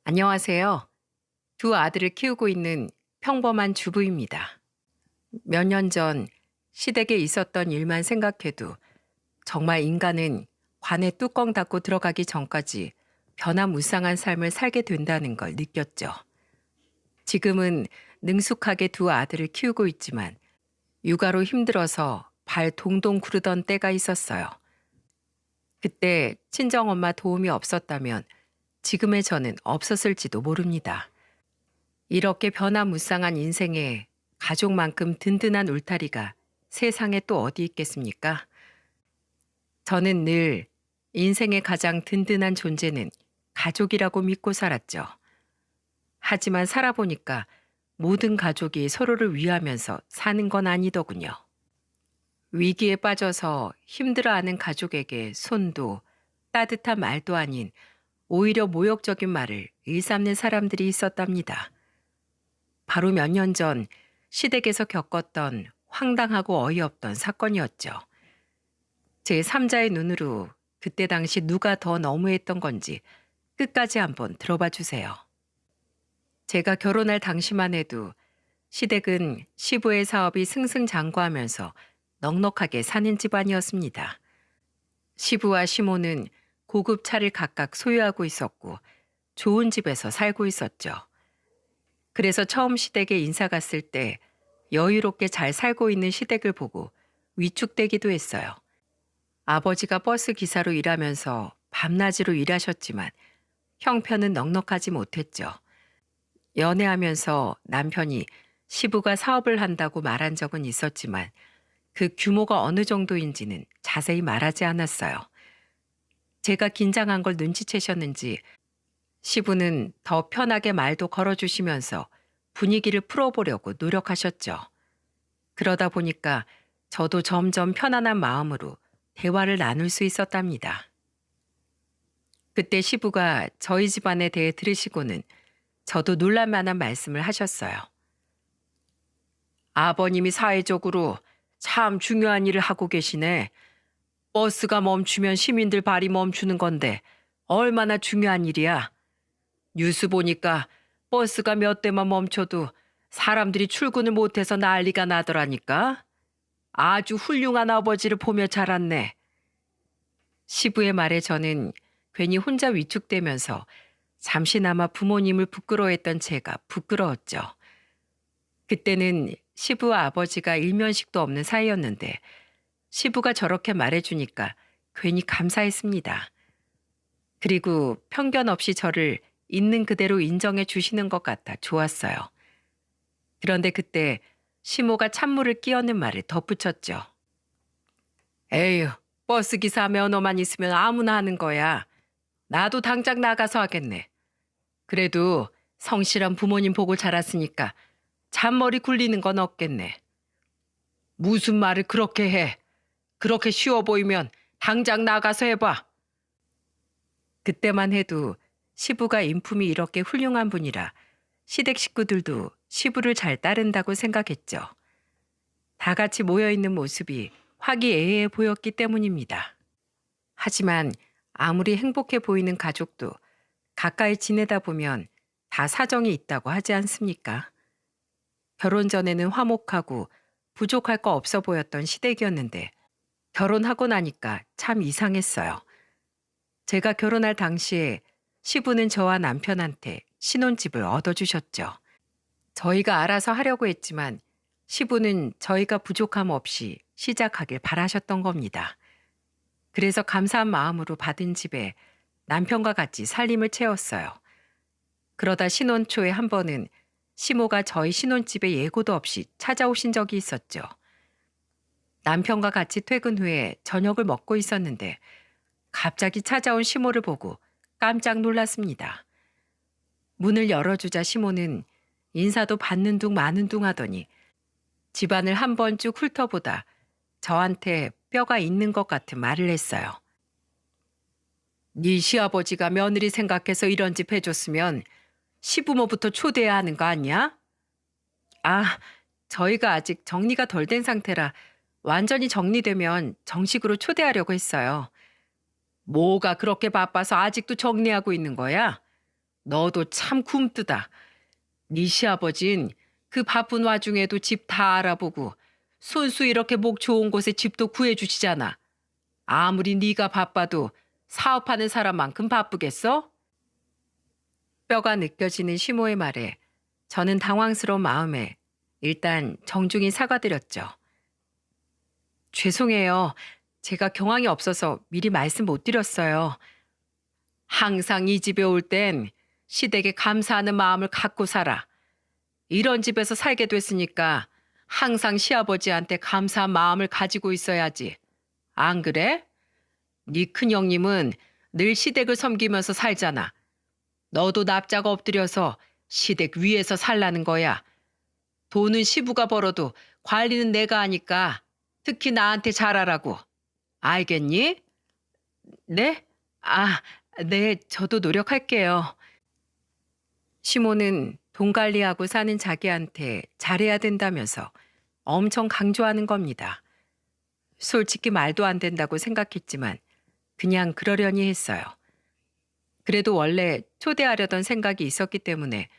안녕하세요. 두 아들을 키우고 있는 평범한 주부입니다. 몇 년 전 시댁에 있었던 일만 생각해도 정말 인간은 관에 뚜껑 닫고 들어가기 전까지 변화무쌍한 삶을 살게 된다는 걸 느꼈죠. 지금은 능숙하게 두 아들을 키우고 있지만 육아로 힘들어서 발 동동 구르던 때가 있었어요. 그때 친정엄마 도움이 없었다면 지금의 저는 없었을지도 모릅니다. 이렇게 변화무쌍한 인생에 가족만큼 든든한 울타리가 세상에 또 어디 있겠습니까? 저는 늘 인생의 가장 든든한 존재는 가족이라고 믿고 살았죠. 하지만 살아보니까 모든 가족이 서로를 위하면서 사는 건 아니더군요. 위기에 빠져서 힘들어하는 가족에게 손도 따뜻한 말도 아닌 오히려 모욕적인 말을 일삼는 사람들이 있었답니다. 바로 몇 년 전 시댁에서 겪었던 황당하고 어이없던 사건이었죠. 제 3자의 눈으로 그때 당시 누가 더 너무했던 건지 끝까지 한번 들어봐 주세요. 제가 결혼할 당시만 해도 시댁은 시부의 사업이 승승장구하면서 넉넉하게 사는 집안이었습니다. 시부와 시모는 고급 차를 각각 소유하고 있었고 좋은 집에서 살고 있었죠. 그래서 처음 시댁에 인사 갔을 때 여유롭게 잘 살고 있는 시댁을 보고 위축되기도 했어요. 아버지가 버스 기사로 일하면서 밤낮으로 일하셨지만 형편은 넉넉하지 못했죠. 연애하면서 남편이 시부가 사업을 한다고 말한 적은 있었지만 그 규모가 어느 정도인지는 자세히 말하지 않았어요. 제가 긴장한 걸 눈치채셨는지 시부는 더 편하게 말도 걸어주시면서 분위기를 풀어보려고 노력하셨죠. 그러다 보니까 저도 점점 편안한 마음으로 대화를 나눌 수 있었답니다. 그때 시부가 저희 집안에 대해 들으시고는 저도 놀랄만한 말씀을 하셨어요. 아버님이 사회적으로 참 중요한 일을 하고 계시네. 버스가 멈추면 시민들 발이 멈추는 건데 얼마나 중요한 일이야. 뉴스 보니까 버스가 몇 대만 멈춰도 사람들이 출근을 못해서 난리가 나더라니까. 아주 훌륭한 아버지를 보며 자랐네. 시부의 말에 저는 괜히 혼자 위축되면서 잠시나마 부모님을 부끄러워했던 제가 부끄러웠죠. 그때는 시부와 아버지가 일면식도 없는 사이였는데 시부가 저렇게 말해주니까 괜히 감사했습니다. 그리고 편견 없이 저를 있는 그대로 인정해 주시는 것 같아 좋았어요. 그런데 그때 시모가 찬물을 끼얹는 말을 덧붙였죠. 에휴, 버스기사 면허만 있으면 아무나 하는 거야. 나도 당장 나가서 하겠네. 그래도 성실한 부모님 보고 자랐으니까 잔머리 굴리는 건 없겠네. 무슨 말을 그렇게 해. 그렇게 쉬워 보이면 당장 나가서 해봐. 그때만 해도 시부가 인품이 이렇게 훌륭한 분이라 시댁 식구들도 시부를 잘 따른다고 생각했죠. 다 같이 모여있는 모습이 화기애애해 보였기 때문입니다. 하지만 아무리 행복해 보이는 가족도 가까이 지내다 보면 다 사정이 있다고 하지 않습니까? 결혼 전에는 화목하고 부족할 거 없어 보였던 시댁이었는데 결혼하고 나니까 참 이상했어요. 제가 결혼할 당시에 시부는 저와 남편한테 신혼집을 얻어주셨죠. 저희가 알아서 하려고 했지만 시부는 저희가 부족함 없이 시작하길 바라셨던 겁니다. 그래서 감사한 마음으로 받은 집에 남편과 같이 살림을 채웠어요. 그러다 신혼 초에 한 번은 시모가 저희 신혼집에 예고도 없이 찾아오신 적이 있었죠. 남편과 같이 퇴근 후에 저녁을 먹고 있었는데 갑자기 찾아온 시모를 보고 깜짝 놀랐습니다. 문을 열어주자 시모는 인사도 받는 둥 마는 둥 하더니 집안을 한번 쭉 훑어보다 저한테 뼈가 있는 것 같은 말을 했어요. 네 시아버지가 며느리 생각해서 이런 집 해줬으면 시부모부터 초대해야 하는 거 아니야? 아, 저희가 아직 정리가 덜 된 상태라 완전히 정리되면 정식으로 초대하려고 했어요. 뭐가 그렇게 바빠서 아직도 정리하고 있는 거야? 너도 참 굼뜨다. 네 시아버진 그 바쁜 와중에도 집 다 알아보고 손수 이렇게 목 좋은 곳에 집도 구해주시잖아. 아무리 네가 바빠도 사업하는 사람만큼 바쁘겠어? 뼈가 느껴지는 시모의 말에 저는 당황스러운 마음에 일단 정중히 사과드렸죠. 죄송해요. 제가 경황이 없어서 미리 말씀 못 드렸어요. 항상 이 집에 올 땐 시댁에 감사하는 마음을 갖고 살아. 이런 집에서 살게 됐으니까 항상 시아버지한테 감사한 마음을 가지고 있어야지. 안 그래? 네 큰형님은 늘 시댁을 섬기면서 살잖아. 너도 납작 엎드려서 시댁 위에서 살라는 거야. 돈은 시부가 벌어도 관리는 내가 하니까 특히 나한테 잘하라고. 알겠니? 네? 아, 네, 저도 노력할게요. 시모는 돈 관리하고 사는 자기한테 잘해야 된다면서 엄청 강조하는 겁니다. 솔직히 말도 안 된다고 생각했지만 그냥 그러려니 했어요. 그래도 원래 초대하려던 생각이 있었기 때문에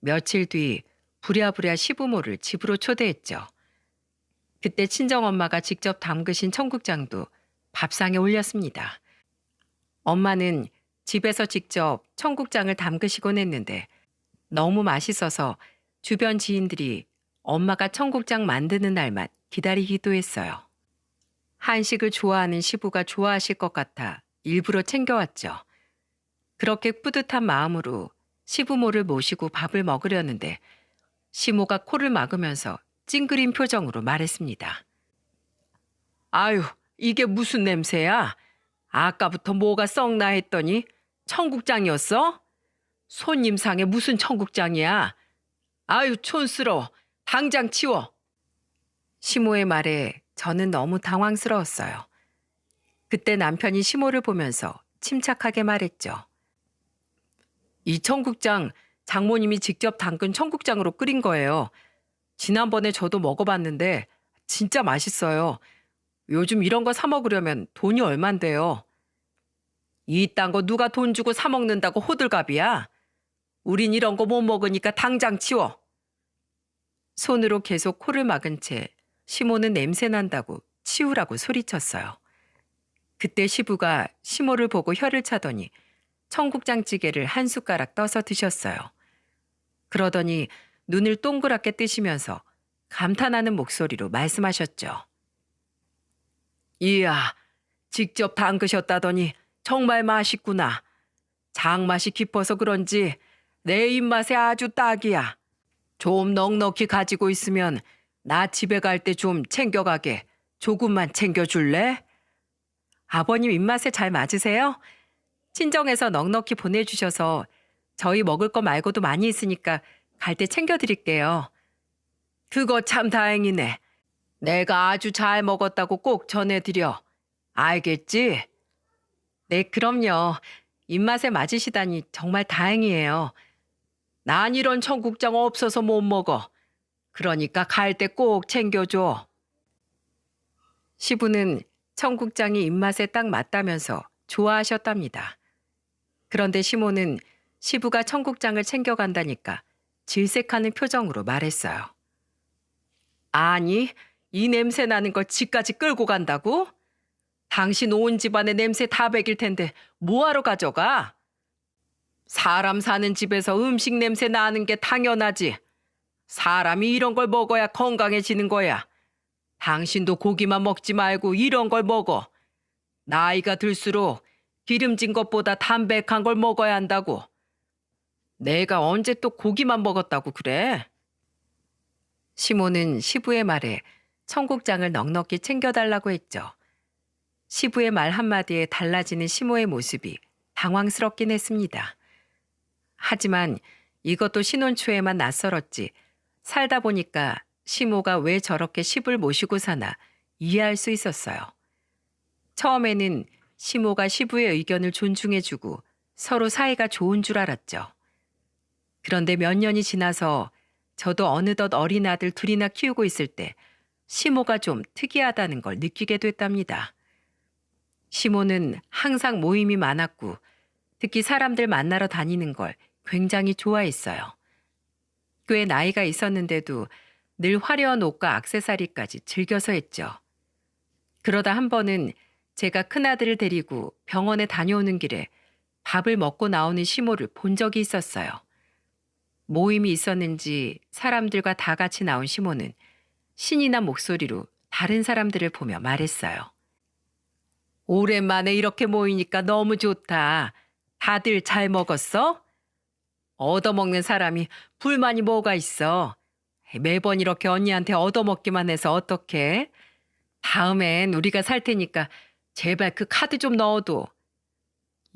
며칠 뒤 부랴부랴 시부모를 집으로 초대했죠. 그때 친정엄마가 직접 담그신 청국장도 밥상에 올렸습니다. 엄마는 집에서 직접 청국장을 담그시곤 했는데 너무 맛있어서 주변 지인들이 엄마가 청국장 만드는 날만 기다리기도 했어요. 한식을 좋아하는 시부가 좋아하실 것 같아 일부러 챙겨왔죠. 그렇게 뿌듯한 마음으로 시부모를 모시고 밥을 먹으려는데 시모가 코를 막으면서 찡그린 표정으로 말했습니다. 아유, 이게 무슨 냄새야? 아까부터 뭐가 썩나 했더니 청국장이었어? 손님상에 무슨 청국장이야? 아유, 촌스러워. 당장 치워. 시모의 말에 저는 너무 당황스러웠어요. 그때 남편이 시모를 보면서 침착하게 말했죠. 이 청국장 장모님이 직접 담근 청국장으로 끓인 거예요. 지난번에 저도 먹어봤는데 진짜 맛있어요. 요즘 이런 거 사 먹으려면 돈이 얼만데요. 이딴 거 누가 돈 주고 사 먹는다고 호들갑이야? 우린 이런 거 못 먹으니까 당장 치워. 손으로 계속 코를 막은 채 시모는 냄새 난다고 치우라고 소리쳤어요. 그때 시부가 시모를 보고 혀를 차더니 청국장찌개를 한 숟가락 떠서 드셨어요. 그러더니 눈을 동그랗게 뜨시면서 감탄하는 목소리로 말씀하셨죠. 이야, 직접 담그셨다더니 정말 맛있구나. 장맛이 깊어서 그런지 내 입맛에 아주 딱이야. 좀 넉넉히 가지고 있으면 나 집에 갈 때 좀 챙겨가게. 조금만 챙겨줄래? 아버님 입맛에 잘 맞으세요? 친정에서 넉넉히 보내주셔서 저희 먹을 거 말고도 많이 있으니까 갈 때 챙겨드릴게요. 그거 참 다행이네. 내가 아주 잘 먹었다고 꼭 전해드려. 알겠지? 네, 그럼요. 입맛에 맞으시다니 정말 다행이에요. 난 이런 청국장 없어서 못 먹어. 그러니까 갈 때 꼭 챙겨줘. 시부는 청국장이 입맛에 딱 맞다면서 좋아하셨답니다. 그런데 시모는 시부가 청국장을 챙겨간다니까 질색하는 표정으로 말했어요. 아니, 이 냄새 나는 걸 집까지 끌고 간다고? 당신 온 집안의 냄새 다 배길 텐데 뭐하러 가져가? 사람 사는 집에서 음식 냄새 나는 게 당연하지. 사람이 이런 걸 먹어야 건강해지는 거야. 당신도 고기만 먹지 말고 이런 걸 먹어. 나이가 들수록 기름진 것보다 담백한 걸 먹어야 한다고. 내가 언제 또 고기만 먹었다고 그래? 시모는 시부의 말에 청국장을 넉넉히 챙겨달라고 했죠. 시부의 말 한마디에 달라지는 시모의 모습이 당황스럽긴 했습니다. 하지만 이것도 신혼 초에만 낯설었지 살다 보니까 시모가 왜 저렇게 시부를 모시고 사나 이해할 수 있었어요. 처음에는 시모가 시부의 의견을 존중해주고 서로 사이가 좋은 줄 알았죠. 그런데 몇 년이 지나서 저도 어느덧 어린 아들 둘이나 키우고 있을 때 시모가 좀 특이하다는 걸 느끼게 됐답니다. 시모는 항상 모임이 많았고 특히 사람들 만나러 다니는 걸 굉장히 좋아했어요. 꽤 나이가 있었는데도 늘 화려한 옷과 액세서리까지 즐겨서 했죠. 그러다 한 번은 제가 큰아들을 데리고 병원에 다녀오는 길에 밥을 먹고 나오는 시모를 본 적이 있었어요. 모임이 있었는지 사람들과 다 같이 나온 시모는 신이 난 목소리로 다른 사람들을 보며 말했어요. 오랜만에 이렇게 모이니까 너무 좋다. 다들 잘 먹었어? 얻어먹는 사람이 불만이 뭐가 있어? 매번 이렇게 언니한테 얻어먹기만 해서 어떡해? 다음엔 우리가 살 테니까 제발 그 카드 좀 넣어둬.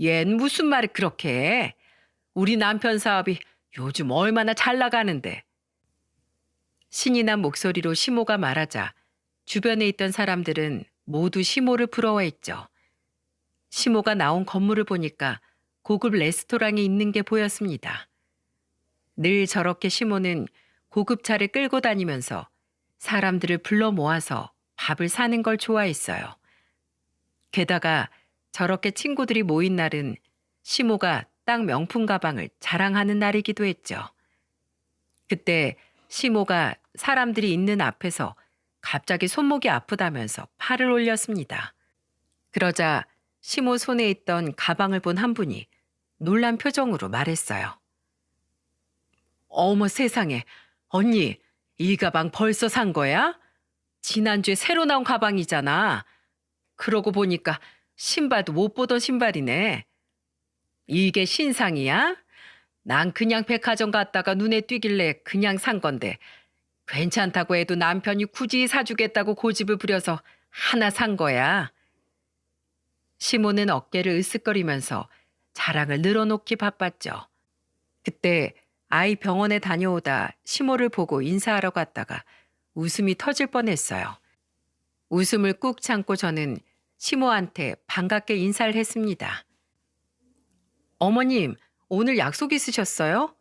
얜 무슨 말을 그렇게 해? 우리 남편 사업이 요즘 얼마나 잘 나가는데. 신이 난 목소리로 시모가 말하자 주변에 있던 사람들은 모두 시모를 부러워했죠. 시모가 나온 건물을 보니까 고급 레스토랑이 있는 게 보였습니다. 늘 저렇게 시모는 고급차를 끌고 다니면서 사람들을 불러 모아서 밥을 사는 걸 좋아했어요. 게다가 저렇게 친구들이 모인 날은 시모가 딱 명품 가방을 자랑하는 날이기도 했죠. 그때 시모가 사람들이 있는 앞에서 갑자기 손목이 아프다면서 팔을 올렸습니다. 그러자 시모 손에 있던 가방을 본 한 분이 놀란 표정으로 말했어요. 어머 세상에, 언니, 이 가방 벌써 산 거야? 지난주에 새로 나온 가방이잖아. 그러고 보니까 신발도 못 보던 신발이네. 이게 신상이야? 난 그냥 백화점 갔다가 눈에 띄길래 그냥 산 건데 괜찮다고 해도 남편이 굳이 사주겠다고 고집을 부려서 하나 산 거야. 시모는 어깨를 으쓱거리면서 자랑을 늘어놓기 바빴죠. 그때 아이 병원에 다녀오다 시모를 보고 인사하러 갔다가 웃음이 터질 뻔했어요. 웃음을 꾹 참고 저는 시모한테 반갑게 인사를 했습니다. 어머님, 오늘 약속 있으셨어요?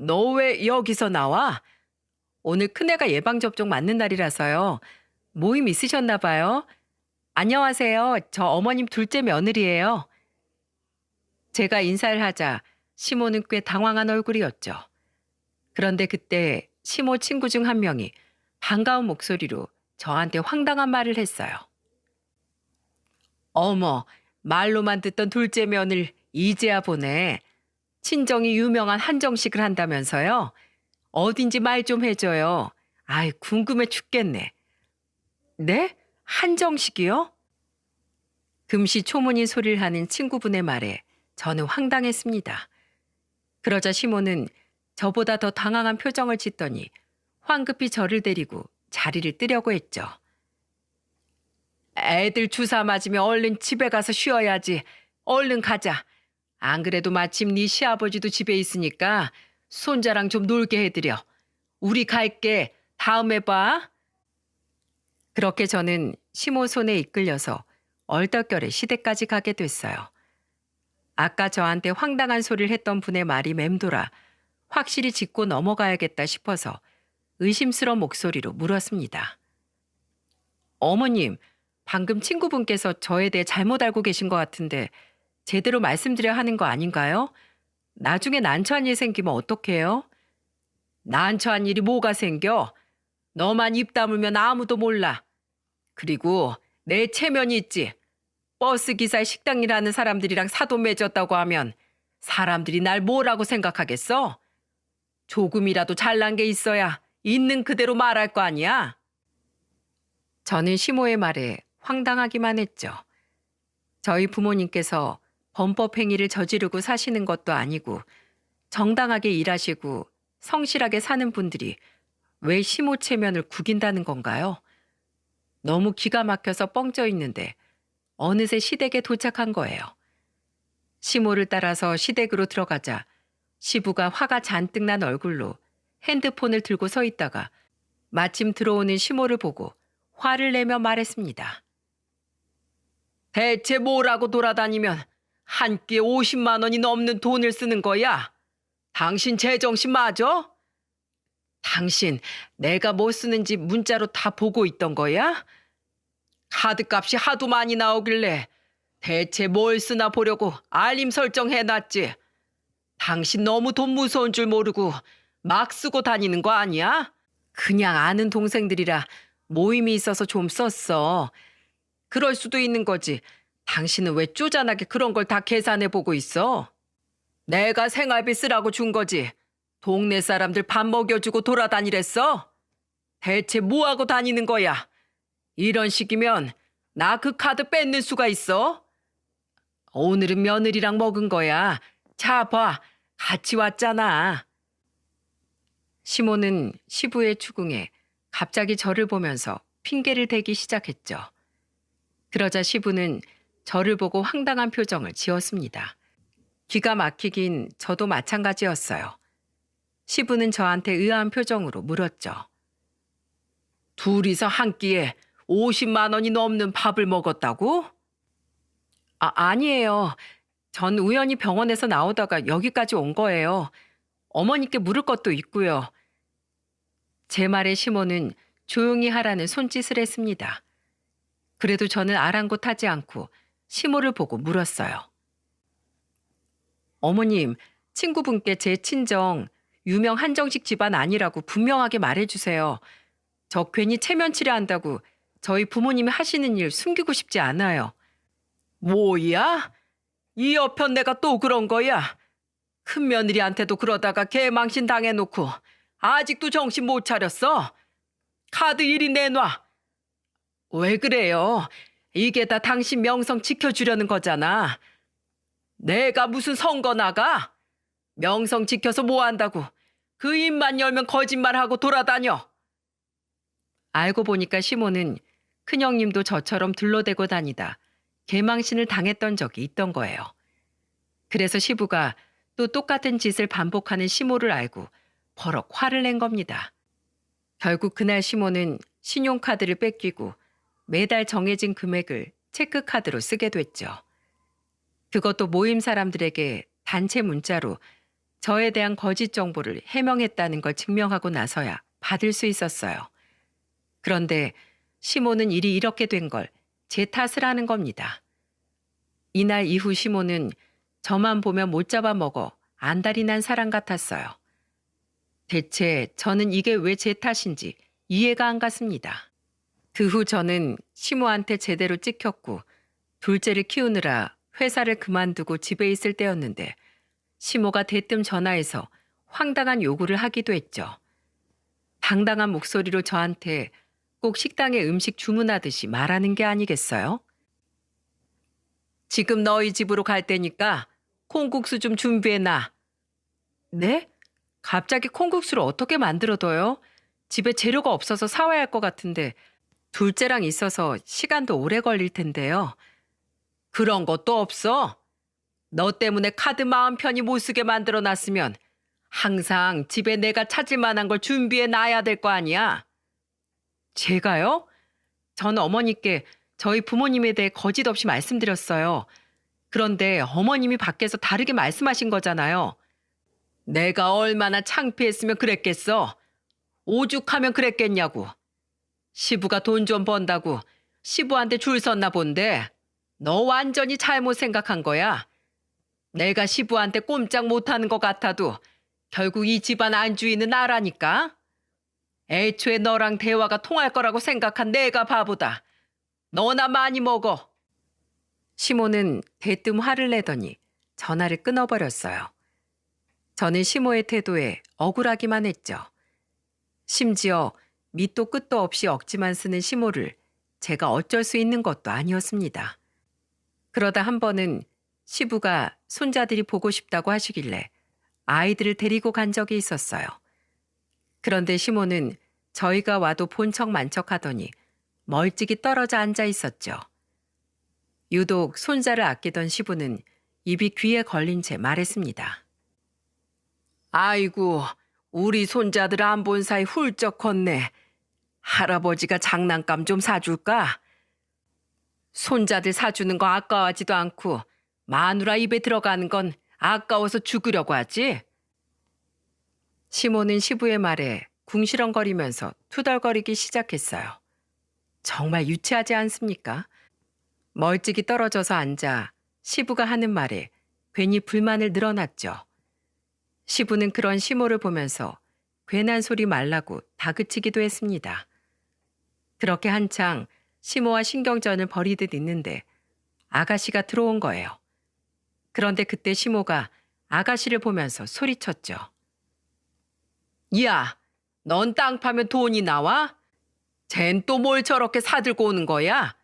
너 왜 여기서 나와? 오늘 큰애가 예방접종 맞는 날이라서요. 모임 있으셨나 봐요. 안녕하세요. 저 어머님 둘째 며느리예요. 제가 인사를 하자 시모는 꽤 당황한 얼굴이었죠. 그런데 그때 시모 친구 중 한 명이 반가운 목소리로 저한테 황당한 말을 했어요. 어머, 말로만 듣던 둘째 며느리 이제야 보네. 친정이 유명한 한정식을 한다면서요? 어딘지 말 좀 해줘요. 아이, 궁금해 죽겠네. 네? 한정식이요? 금시초문인 소리를 하는 친구분의 말에 저는 황당했습니다. 그러자 시모는 저보다 더 당황한 표정을 짓더니 황급히 저를 데리고 자리를 뜨려고 했죠. 애들 주사 맞으면 얼른 집에 가서 쉬어야지. 얼른 가자. 안 그래도 마침 네 시아버지도 집에 있으니까 손자랑 좀 놀게 해드려. 우리 갈게. 다음에 봐. 그렇게 저는 시모 손에 이끌려서 얼떨결에 시댁까지 가게 됐어요. 아까 저한테 황당한 소리를 했던 분의 말이 맴돌아 확실히 짚고 넘어가야겠다 싶어서 의심스러운 목소리로 물었습니다. 어머님, 방금 친구분께서 저에 대해 잘못 알고 계신 것 같은데 제대로 말씀드려야 하는 거 아닌가요? 나중에 난처한 일 생기면 어떡해요? 난처한 일이 뭐가 생겨? 너만 입 다물면 아무도 몰라. 그리고 내 체면이 있지. 버스 기사에 식당 일하는 사람들이랑 사돈 맺었다고 하면 사람들이 날 뭐라고 생각하겠어? 조금이라도 잘난 게 있어야 있는 그대로 말할 거 아니야? 저는 시모의 말에 황당하기만 했죠. 저희 부모님께서 범법 행위를 저지르고 사시는 것도 아니고 정당하게 일하시고 성실하게 사는 분들이 왜 시모 체면을 구긴다는 건가요? 너무 기가 막혀서 뻥 쪄 있는데 어느새 시댁에 도착한 거예요. 시모를 따라서 시댁으로 들어가자 시부가 화가 잔뜩 난 얼굴로 핸드폰을 들고 서 있다가 마침 들어오는 시모를 보고 화를 내며 말했습니다. 대체 뭐라고 돌아다니면 한 끼에 50만 원이 넘는 돈을 쓰는 거야? 당신 제정신 맞아? 당신 내가 뭐 쓰는지 문자로 다 보고 있던 거야? 카드값이 하도 많이 나오길래 대체 뭘 쓰나 보려고 알림 설정해놨지. 당신 너무 돈 무서운 줄 모르고 막 쓰고 다니는 거 아니야? 그냥 아는 동생들이라 모임이 있어서 좀 썼어. 그럴 수도 있는 거지. 당신은 왜 쪼잔하게 그런 걸 다 계산해 보고 있어? 내가 생활비 쓰라고 준 거지. 동네 사람들 밥 먹여주고 돌아다니랬어? 대체 뭐하고 다니는 거야? 이런 식이면 나 그 카드 뺏는 수가 있어? 오늘은 며느리랑 먹은 거야. 자, 봐. 같이 왔잖아. 시모는 시부의 추궁에 갑자기 저를 보면서 핑계를 대기 시작했죠. 그러자 시부는 저를 보고 황당한 표정을 지었습니다. 기가 막히긴 저도 마찬가지였어요. 시부는 저한테 의아한 표정으로 물었죠. 둘이서 한 끼에 50만 원이 넘는 밥을 먹었다고? 아니에요. 전 우연히 병원에서 나오다가 여기까지 온 거예요. 어머니께 물을 것도 있고요. 제 말에 시모는 조용히 하라는 손짓을 했습니다. 그래도 저는 아랑곳하지 않고 시모를 보고 물었어요. 어머님, 친구분께 제 친정 유명 한정식 집안 아니라고 분명하게 말해주세요. 저 괜히 체면 치레한다고 저희 부모님이 하시는 일 숨기고 싶지 않아요. 뭐야? 이 여편 내가 또 그런 거야? 큰 며느리한테도 그러다가 개망신 당해놓고 아직도 정신 못 차렸어? 카드 이리 내놔. 왜 그래요? 이게 다 당신 명성 지켜주려는 거잖아. 내가 무슨 선거 나가? 명성 지켜서 뭐 한다고? 그 입만 열면 거짓말하고 돌아다녀. 알고 보니까 시모는 큰형님도 저처럼 둘러대고 다니다 개망신을 당했던 적이 있던 거예요. 그래서 시부가 또 똑같은 짓을 반복하는 시모를 알고 버럭 화를 낸 겁니다. 결국 그날 시모는 신용카드를 뺏기고 매달 정해진 금액을 체크카드로 쓰게 됐죠. 그것도 모임 사람들에게 단체 문자로 저에 대한 거짓 정보를 해명했다는 걸 증명하고 나서야 받을 수 있었어요. 그런데 시모는 일이 이렇게 된 걸 제 탓을 하는 겁니다. 이날 이후 시모는 저만 보면 못 잡아먹어 안달이 난 사람 같았어요. 대체 저는 이게 왜 제 탓인지 이해가 안 갔습니다. 그 후 저는 시모한테 제대로 찍혔고 둘째를 키우느라 회사를 그만두고 집에 있을 때였는데 시모가 대뜸 전화해서 황당한 요구를 하기도 했죠. 당당한 목소리로 저한테 꼭 식당에 음식 주문하듯이 말하는 게 아니겠어요? 지금 너희 집으로 갈 테니까 콩국수 좀 준비해놔. 네? 갑자기 콩국수를 어떻게 만들어둬요? 집에 재료가 없어서 사와야 할 것 같은데 둘째랑 있어서 시간도 오래 걸릴 텐데요. 그런 것도 없어. 너 때문에 카드 마음 편히 못 쓰게 만들어놨으면 항상 집에 내가 찾을 만한 걸 준비해 놔야 될 거 아니야. 제가요? 전 어머니께 저희 부모님에 대해 거짓 없이 말씀드렸어요. 그런데 어머님이 밖에서 다르게 말씀하신 거잖아요. 내가 얼마나 창피했으면 그랬겠어. 오죽하면 그랬겠냐고. 시부가 돈 좀 번다고 시부한테 줄 섰나 본데 너 완전히 잘못 생각한 거야. 내가 시부한테 꼼짝 못하는 것 같아도 결국 이 집안 안주인은 나라니까. 애초에 너랑 대화가 통할 거라고 생각한 내가 바보다. 너나 많이 먹어. 시모는 대뜸 화를 내더니 전화를 끊어버렸어요. 저는 시모의 태도에 억울하기만 했죠. 심지어 밑도 끝도 없이 억지만 쓰는 시모를 제가 어쩔 수 있는 것도 아니었습니다. 그러다 한 번은 시부가 손자들이 보고 싶다고 하시길래 아이들을 데리고 간 적이 있었어요. 그런데 시모는 저희가 와도 본 척 만척 하더니 멀찍이 떨어져 앉아 있었죠. 유독 손자를 아끼던 시부는 입이 귀에 걸린 채 말했습니다. 아이고, 우리 손자들 안 본 사이 훌쩍 컸네. 할아버지가 장난감 좀 사줄까? 손자들 사주는 거 아까워하지도 않고 마누라 입에 들어가는 건 아까워서 죽으려고 하지? 시모는 시부의 말에 궁시렁거리면서 투덜거리기 시작했어요. 정말 유치하지 않습니까? 멀찍이 떨어져서 앉아 시부가 하는 말에 괜히 불만을 늘어놨죠. 시부는 그런 시모를 보면서 괜한 소리 말라고 다그치기도 했습니다. 그렇게 한창 시모와 신경전을 벌이듯 있는데 아가씨가 들어온 거예요. 그런데 그때 시모가 아가씨를 보면서 소리쳤죠. 야, 넌 땅 파면 돈이 나와? 쟨 또 뭘 저렇게 사들고 오는 거야?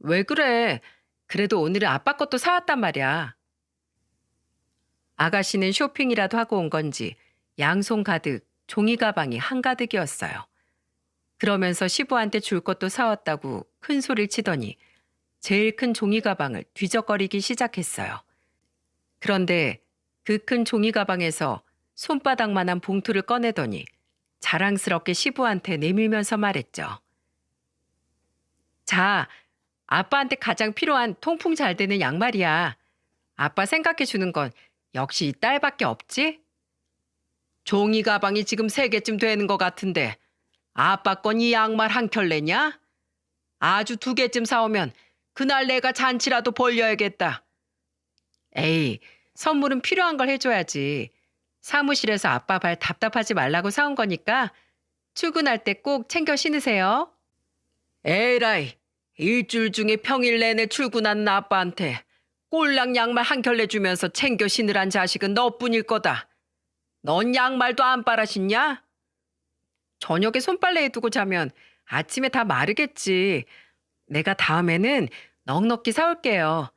왜 그래? 그래도 오늘은 아빠 것도 사왔단 말이야. 아가씨는 쇼핑이라도 하고 온 건지 양손 가득 종이 가방이 한가득이었어요. 그러면서 시부한테 줄 것도 사왔다고 큰 소리를 치더니 제일 큰 종이 가방을 뒤적거리기 시작했어요. 그런데 그 큰 종이 가방에서 손바닥만한 봉투를 꺼내더니 자랑스럽게 시부한테 내밀면서 말했죠. 자, 아빠한테 가장 필요한 통풍 잘 되는 양말이야. 아빠 생각해 주는 건 역시 이 딸밖에 없지? 종이 가방이 지금 3개쯤 되는 것 같은데 아빠 건 이 양말 한 켤레냐? 아주 2개쯤 사오면 그날 내가 잔치라도 벌려야겠다. 에이, 선물은 필요한 걸 해줘야지. 사무실에서 아빠 발 답답하지 말라고 사온 거니까 출근할 때 꼭 챙겨 신으세요. 에라이, 일주일 중에 평일 내내 출근하는 아빠한테 꼴랑 양말 한 켤레 주면서 챙겨 신으란 자식은 너뿐일 거다. 넌 양말도 안 빨아 신냐? 저녁에 손빨래에 두고 자면 아침에 다 마르겠지. 내가 다음에는 넉넉히 사올게요.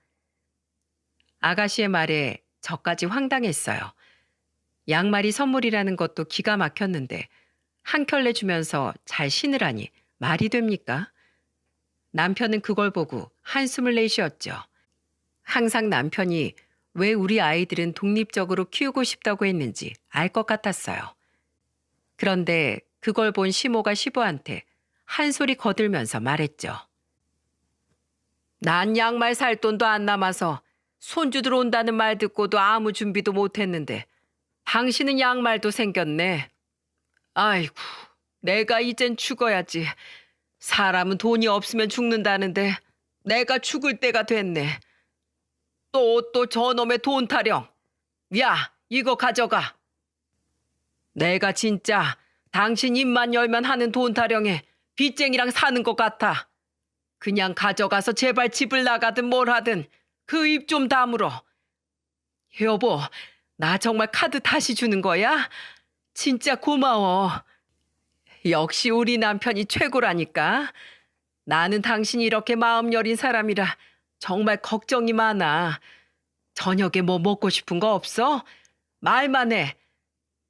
아가씨의 말에 저까지 황당했어요. 양말이 선물이라는 것도 기가 막혔는데 한 켤레 주면서 잘 신으라니 말이 됩니까? 남편은 그걸 보고 한숨을 내쉬었죠. 항상 남편이 왜 우리 아이들은 독립적으로 키우고 싶다고 했는지 알 것 같았어요. 그런데 그걸 본 시모가 시부한테 한 소리 거들면서 말했죠. 난 양말 살 돈도 안 남아서 손주들 온다는 말 듣고도 아무 준비도 못했는데 당신은 양말도 생겼네. 아이고, 내가 이젠 죽어야지. 사람은 돈이 없으면 죽는다는데 내가 죽을 때가 됐네. 또 저놈의 돈 타령. 야, 이거 가져가. 내가 진짜 당신 입만 열면 하는 돈 타령에 빚쟁이랑 사는 것 같아. 그냥 가져가서 제발 집을 나가든 뭘 하든 그 입 좀 다물어. 여보, 나 정말 카드 다시 주는 거야? 진짜 고마워. 역시 우리 남편이 최고라니까. 나는 당신이 이렇게 마음 여린 사람이라 정말 걱정이 많아. 저녁에 뭐 먹고 싶은 거 없어? 말만 해.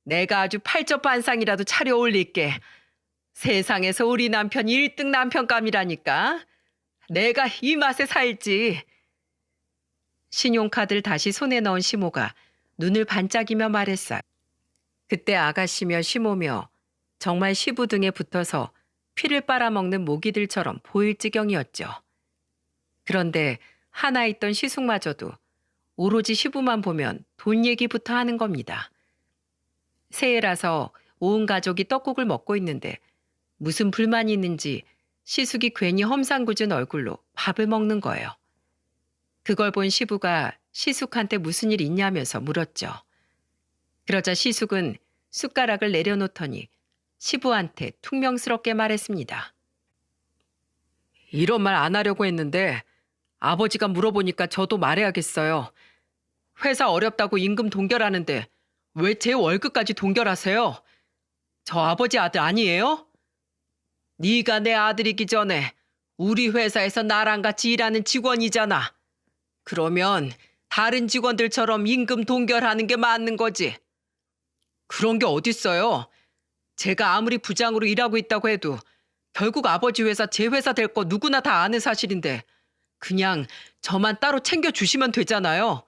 내가 아주 팔접반상이라도 차려 올릴게. 세상에서 우리 남편이 1등 남편감이라니까. 내가 이 맛에 살지. 신용카드를 다시 손에 넣은 시모가 눈을 반짝이며 말했어요. 그때 아가씨며 시모며 정말 시부 등에 붙어서 피를 빨아먹는 모기들처럼 보일 지경이었죠. 그런데 하나 있던 시숙마저도 오로지 시부만 보면 돈 얘기부터 하는 겁니다. 새해라서 온 가족이 떡국을 먹고 있는데 무슨 불만이 있는지 시숙이 괜히 험상궂은 얼굴로 밥을 먹는 거예요. 그걸 본 시부가 시숙한테 무슨 일 있냐면서 물었죠. 그러자 시숙은 숟가락을 내려놓더니 시부한테 퉁명스럽게 말했습니다. 이런 말 안 하려고 했는데 아버지가 물어보니까 저도 말해야겠어요. 회사 어렵다고 임금 동결하는데 왜 제 월급까지 동결하세요? 저 아버지 아들 아니에요? 네가 내 아들이기 전에 우리 회사에서 나랑 같이 일하는 직원이잖아. 그러면 다른 직원들처럼 임금 동결하는 게 맞는 거지. 그런 게 어딨어요. 제가 아무리 부장으로 일하고 있다고 해도 결국 아버지 회사 제 회사 될 거 누구나 다 아는 사실인데 그냥 저만 따로 챙겨주시면 되잖아요.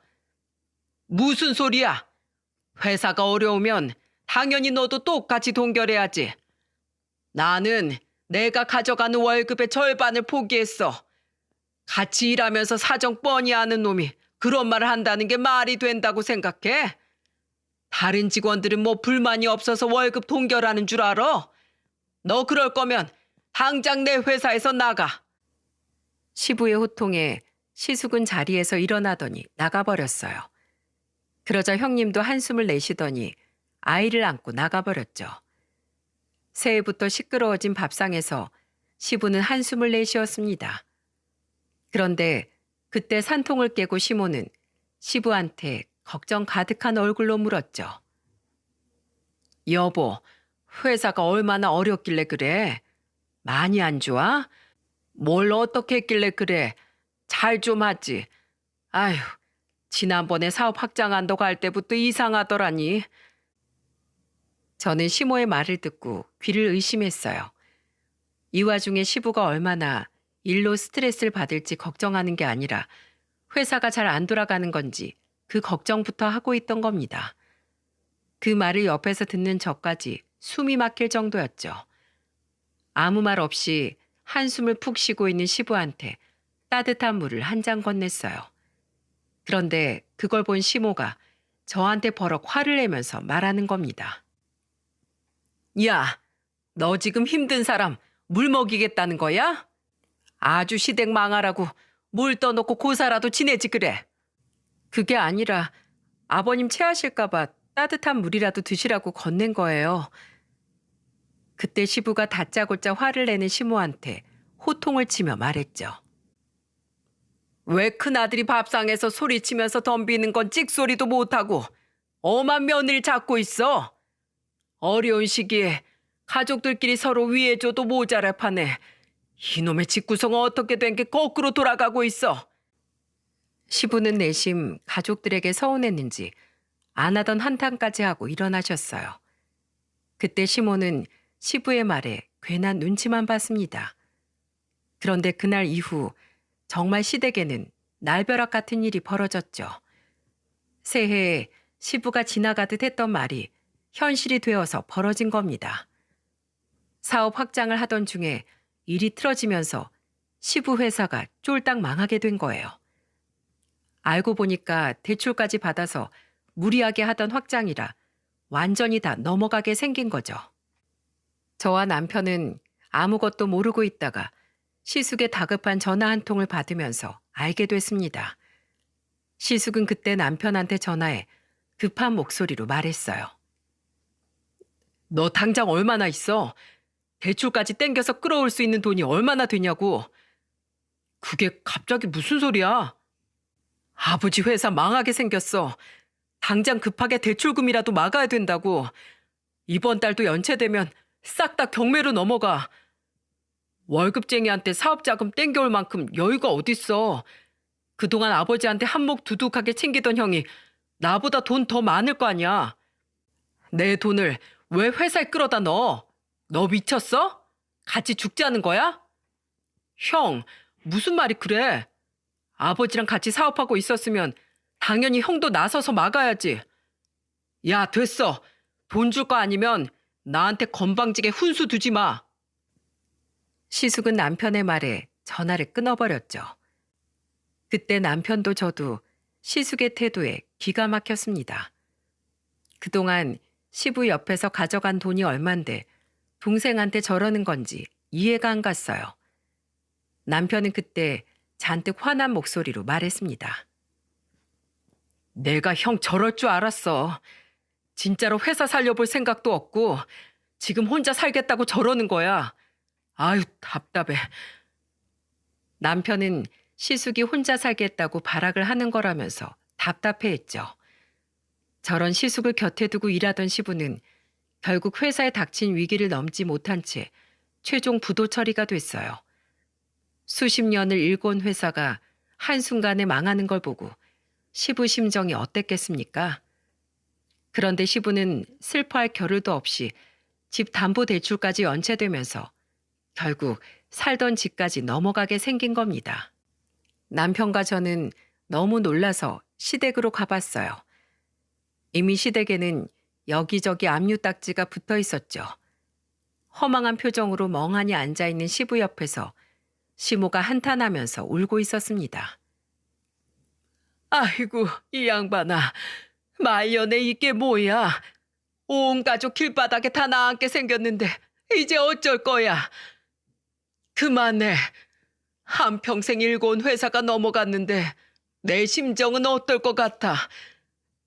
무슨 소리야. 회사가 어려우면 당연히 너도 똑같이 동결해야지. 나는 내가 가져가는 월급의 절반을 포기했어. 같이 일하면서 사정 뻔히 아는 놈이 그런 말을 한다는 게 말이 된다고 생각해? 다른 직원들은 뭐 불만이 없어서 월급 동결하는 줄 알아? 너 그럴 거면 당장 내 회사에서 나가. 시부의 호통에 시숙은 자리에서 일어나더니 나가버렸어요. 그러자 형님도 한숨을 내쉬더니 아이를 안고 나가버렸죠. 새해부터 시끄러워진 밥상에서 시부는 한숨을 내쉬었습니다. 그런데 그때 산통을 깨고 시모는 시부한테 걱정 가득한 얼굴로 물었죠. 여보, 회사가 얼마나 어렵길래 그래? 많이 안 좋아? 뭘 어떻게 했길래 그래? 잘 좀 하지. 아휴, 지난번에 사업 확장한다고 할 때부터 이상하더라니. 저는 시모의 말을 듣고 귀를 의심했어요. 이 와중에 시부가 얼마나 일로 스트레스를 받을지 걱정하는 게 아니라 회사가 잘 안 돌아가는 건지 그 걱정부터 하고 있던 겁니다. 그 말을 옆에서 듣는 저까지 숨이 막힐 정도였죠. 아무 말 없이 한숨을 푹 쉬고 있는 시부한테 따뜻한 물을 한 잔 건넸어요. 그런데 그걸 본 시모가 저한테 버럭 화를 내면서 말하는 겁니다. 야, 너 지금 힘든 사람 물 먹이겠다는 거야? 아주 시댁 망하라고 물 떠놓고 고사라도 지내지 그래. 그게 아니라 아버님 체하실까 봐 따뜻한 물이라도 드시라고 건넨 거예요. 그때 시부가 다짜고짜 화를 내는 시모한테 호통을 치며 말했죠. 왜 큰아들이 밥상에서 소리치면서 덤비는 건 찍소리도 못하고 엄한 며느리를 잡고 있어? 어려운 시기에 가족들끼리 서로 위해줘도 모자랄 판에 이놈의 집구성은 어떻게 된 게 거꾸로 돌아가고 있어. 시부는 내심 가족들에게 서운했는지 안 하던 한탄까지 하고 일어나셨어요. 그때 시모는 시부의 말에 괜한 눈치만 봤습니다. 그런데 그날 이후 정말 시댁에는 날벼락 같은 일이 벌어졌죠. 새해에 시부가 지나가듯 했던 말이 현실이 되어서 벌어진 겁니다. 사업 확장을 하던 중에 일이 틀어지면서 시부 회사가 쫄딱 망하게 된 거예요. 알고 보니까 대출까지 받아서 무리하게 하던 확장이라 완전히 다 넘어가게 생긴 거죠. 저와 남편은 아무것도 모르고 있다가 시숙의 다급한 전화 한 통을 받으면서 알게 됐습니다. 시숙은 그때 남편한테 전화해 급한 목소리로 말했어요. 너 당장 얼마나 있어? 대출까지 땡겨서 끌어올 수 있는 돈이 얼마나 되냐고. 그게 갑자기 무슨 소리야? 아버지 회사 망하게 생겼어. 당장 급하게 대출금이라도 막아야 된다고. 이번 달도 연체되면 싹 다 경매로 넘어가. 월급쟁이한테 사업자금 땡겨올 만큼 여유가 어딨어. 그동안 아버지한테 한몫 두둑하게 챙기던 형이 나보다 돈 더 많을 거 아니야. 내 돈을 왜 회사에 끌어다 넣어? 너 미쳤어? 같이 죽자는 거야? 형, 무슨 말이 그래? 아버지랑 같이 사업하고 있었으면 당연히 형도 나서서 막아야지. 야, 됐어. 돈 줄 거 아니면 나한테 건방지게 훈수 두지 마. 시숙은 남편의 말에 전화를 끊어버렸죠. 그때 남편도 저도 시숙의 태도에 기가 막혔습니다. 그동안 시부 옆에서 가져간 돈이 얼만데 동생한테 저러는 건지 이해가 안 갔어요. 남편은 그때 잔뜩 화난 목소리로 말했습니다. 내가 형 저럴 줄 알았어. 진짜로 회사 살려볼 생각도 없고 지금 혼자 살겠다고 저러는 거야. 아유, 답답해. 남편은 시숙이 혼자 살겠다고 발악을 하는 거라면서 답답해했죠. 저런 시숙을 곁에 두고 일하던 시부는 결국 회사에 닥친 위기를 넘지 못한 채 최종 부도 처리가 됐어요. 수십 년을 일궈온 회사가 한순간에 망하는 걸 보고 시부 심정이 어땠겠습니까? 그런데 시부는 슬퍼할 겨를도 없이 집 담보 대출까지 연체되면서 결국 살던 집까지 넘어가게 생긴 겁니다. 남편과 저는 너무 놀라서 시댁으로 가봤어요. 이미 시댁에는 여기저기 압류딱지가 붙어 있었죠. 허망한 표정으로 멍하니 앉아있는 시부 옆에서 시모가 한탄하면서 울고 있었습니다. 아이고, 이 양반아. 말년에 이게 뭐야. 온 가족 길바닥에 다 나앉게 생겼는데 이제 어쩔 거야. 그만해. 한평생 일궈온 회사가 넘어갔는데 내 심정은 어떨 것 같아?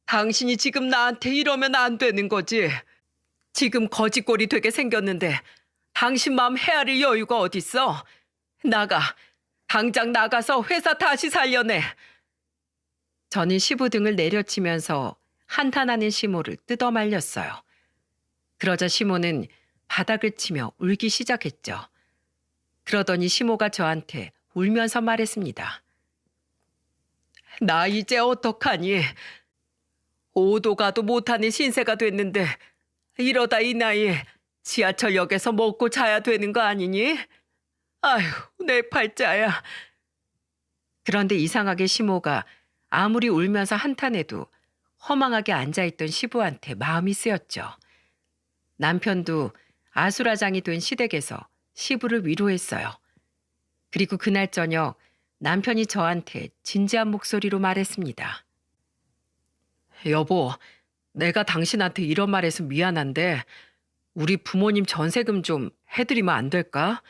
당신이 지금 나한테 이러면 안 되는 거지. 지금 거지꼴이 되게 생겼는데 당신 마음 헤아릴 여유가 어딨어? 나가. 당장 나가서 회사 다시 살려내. 저는 시부 등을 내려치면서 한탄하는 시모를 뜯어 말렸어요. 그러자 시모는 바닥을 치며 울기 시작했죠. 그러더니 시모가 저한테 울면서 말했습니다. 나 이제 어떡하니? 오도 가도 못하는 신세가 됐는데 이러다 이 나이에 지하철역에서 먹고 자야 되는 거 아니니? 아휴, 내 팔자야. 그런데 이상하게 시모가 아무리 울면서 한탄해도 허망하게 앉아있던 시부한테 마음이 쓰였죠. 남편도 아수라장이 된 시댁에서 시부를 위로했어요. 그리고 그날 저녁 남편이 저한테 진지한 목소리로 말했습니다. 여보, 내가 당신한테 이런 말해서 미안한데 우리 부모님 전세금 좀 해드리면 안 될까?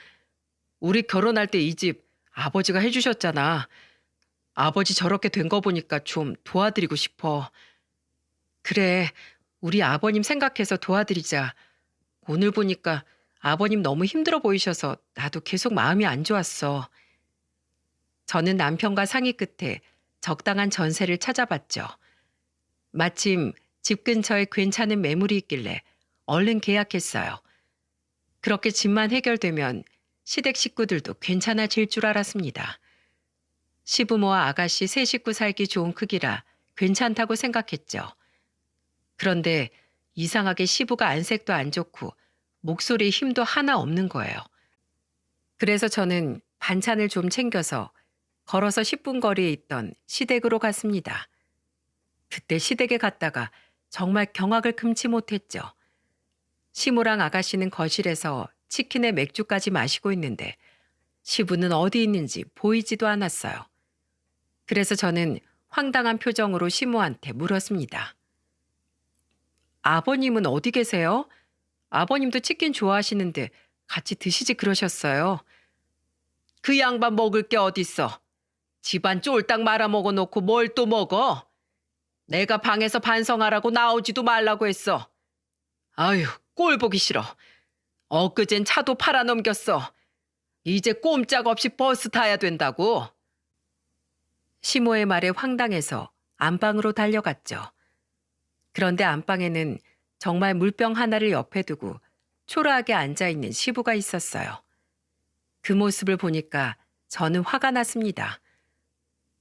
우리 결혼할 때 이 집 아버지가 해주셨잖아. 아버지 저렇게 된 거 보니까 좀 도와드리고 싶어. 그래, 우리 아버님 생각해서 도와드리자. 오늘 보니까 아버님 너무 힘들어 보이셔서 나도 계속 마음이 안 좋았어. 저는 남편과 상의 끝에 적당한 전세를 찾아봤죠. 마침 집 근처에 괜찮은 매물이 있길래 얼른 계약했어요. 그렇게 집만 해결되면 시댁 식구들도 괜찮아질 줄 알았습니다. 시부모와 아가씨 세 식구 살기 좋은 크기라 괜찮다고 생각했죠. 그런데 이상하게 시부가 안색도 안 좋고 목소리에 힘도 하나 없는 거예요. 그래서 저는 반찬을 좀 챙겨서 걸어서 10분 거리에 있던 시댁으로 갔습니다. 그때 시댁에 갔다가 정말 경악을 금치 못했죠. 시모랑 아가씨는 거실에서 치킨에 맥주까지 마시고 있는데 시부는 어디 있는지 보이지도 않았어요. 그래서 저는 황당한 표정으로 시모한테 물었습니다. 아버님은 어디 계세요? 아버님도 치킨 좋아하시는데 같이 드시지 그러셨어요. 그 양반 먹을 게 어딨어? 집안 쫄딱 말아먹어 놓고 뭘 또 먹어? 내가 방에서 반성하라고 나오지도 말라고 했어. 아유, 꼴 보기 싫어. 엊그젠 차도 팔아넘겼어. 이제 꼼짝없이 버스 타야 된다고. 시모의 말에 황당해서 안방으로 달려갔죠. 그런데 안방에는 정말 물병 하나를 옆에 두고 초라하게 앉아있는 시부가 있었어요. 그 모습을 보니까 저는 화가 났습니다.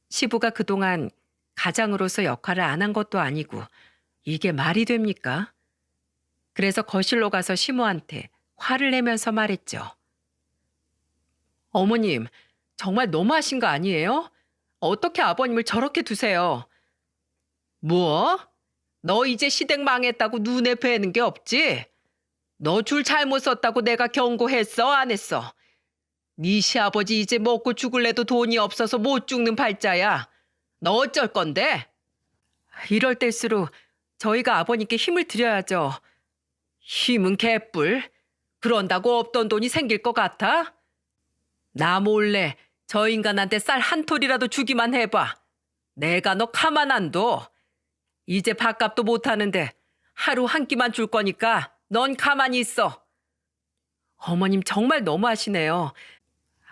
시부가 그동안 가장으로서 역할을 안 한 것도 아니고 이게 말이 됩니까? 그래서 거실로 가서 시모한테 화를 내면서 말했죠. 어머님, 정말 너무하신 거 아니에요? 어떻게 아버님을 저렇게 두세요? 뭐? 너 이제 시댁 망했다고 눈에 뵈는 게 없지? 너 줄 잘못 썼다고 내가 경고했어, 안 했어? 네 시아버지 이제 먹고 죽을래도 돈이 없어서 못 죽는 팔자야. 너 어쩔 건데? 이럴 때일수록 저희가 아버님께 힘을 드려야죠. 힘은 개뿔. 그런다고 없던 돈이 생길 것 같아? 나 몰래 저 인간한테 쌀 한 톨이라도 주기만 해봐. 내가 너 가만 안 둬. 이제 밥값도 못하는데 하루 한 끼만 줄 거니까 넌 가만히 있어. 어머님 정말 너무하시네요.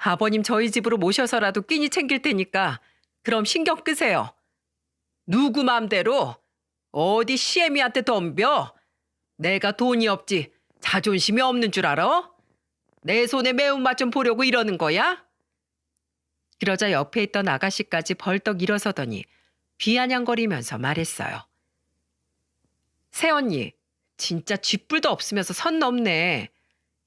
아버님 저희 집으로 모셔서라도 끼니 챙길 테니까 그럼 신경 끄세요. 누구 맘대로? 어디 시애미한테 덤벼? 내가 돈이 없지 자존심이 없는 줄 알아? 내 손에 매운맛 좀 보려고 이러는 거야? 그러자 옆에 있던 아가씨까지 벌떡 일어서더니 비아냥거리면서 말했어요. 새언니, 진짜 쥐뿔도 없으면서 선 넘네.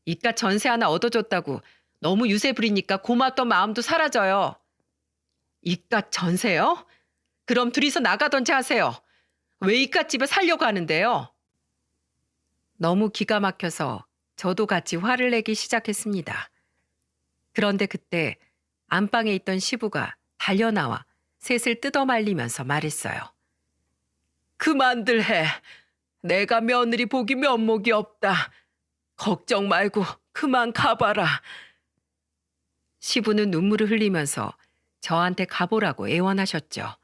이깟 전세 하나 얻어줬다고 너무 유세 부리니까 고맙던 마음도 사라져요. 이깟 전세요? 그럼 둘이서 나가던지 하세요. 왜 이깟 집에 살려고 하는데요? 너무 기가 막혀서 저도 같이 화를 내기 시작했습니다. 그런데 그때 안방에 있던 시부가 달려나와 셋을 뜯어 말리면서 말했어요. 그만들 해. 내가 며느리 복이 면목이 없다. 걱정 말고 그만 가봐라. 시부는 눈물을 흘리면서 저한테 가보라고 애원하셨죠.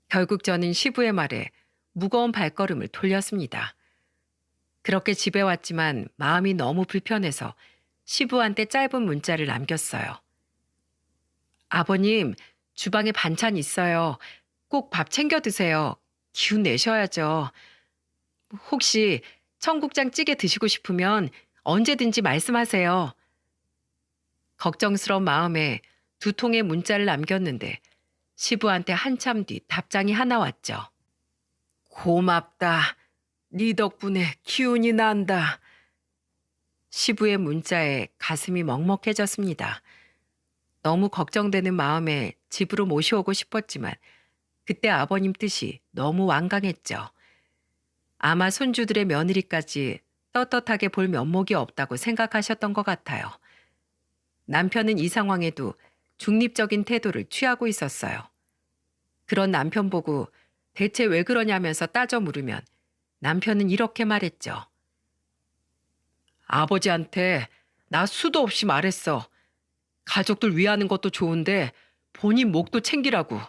결국 저는 시부의 말에 무거운 발걸음을 돌렸습니다. 그렇게 집에 왔지만 마음이 너무 불편해서 시부한테 짧은 문자를 남겼어요. 아버님, 주방에 반찬 있어요. 꼭 밥 챙겨 드세요. 기운 내셔야죠. 혹시 청국장 찌개 드시고 싶으면 언제든지 말씀하세요. 걱정스러운 마음에 2통의 문자를 남겼는데 시부한테 한참 뒤 답장이 하나 왔죠. 고맙다. 네 덕분에 기운이 난다. 시부의 문자에 가슴이 먹먹해졌습니다. 너무 걱정되는 마음에 집으로 모셔오고 싶었지만 그때 아버님 뜻이 너무 완강했죠. 아마 손주들의 며느리까지 떳떳하게 볼 면목이 없다고 생각하셨던 것 같아요. 남편은 이 상황에도 중립적인 태도를 취하고 있었어요. 그런 남편 보고 대체 왜 그러냐면서 따져 물으면 남편은 이렇게 말했죠. 아버지한테 나 수도 없이 말했어. 가족들 위하는 것도 좋은데 본인 목도 챙기라고.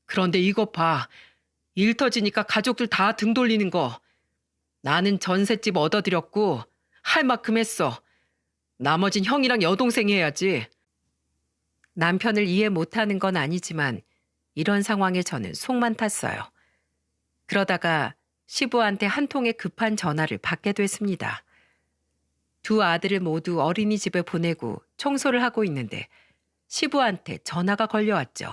그런데 이것 봐. 일 터지니까 가족들 다 등 돌리는 거. 나는 전셋집 얻어들였고 할 만큼 했어. 나머진 형이랑 여동생이 해야지. 남편을 이해 못하는 건 아니지만 이런 상황에 저는 속만 탔어요. 그러다가 시부한테 한 통의 급한 전화를 받게 됐습니다. 2 아들을 모두 어린이집에 보내고 청소를 하고 있는데 시부한테 전화가 걸려왔죠.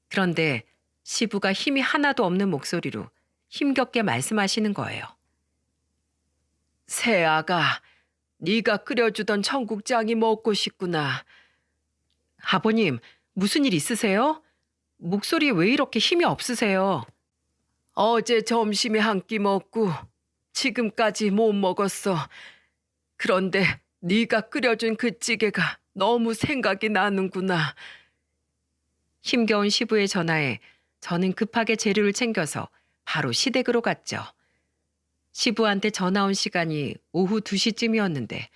그런데 시부가 힘이 하나도 없는 목소리로 힘겹게 말씀하시는 거예요. 새아가 네가 끓여주던 청국장이 먹고 싶구나. 아버님, 무슨 일 있으세요? 목소리 왜 이렇게 힘이 없으세요? 어제 점심에 한 끼 먹고 지금까지 못 먹었어. 그런데 네가 끓여준 그 찌개가 너무 생각이 나는구나. 힘겨운 시부의 전화에 저는 급하게 재료를 챙겨서 바로 시댁으로 갔죠. 시부한테 전화 온 시간이 오후 2시쯤이었는데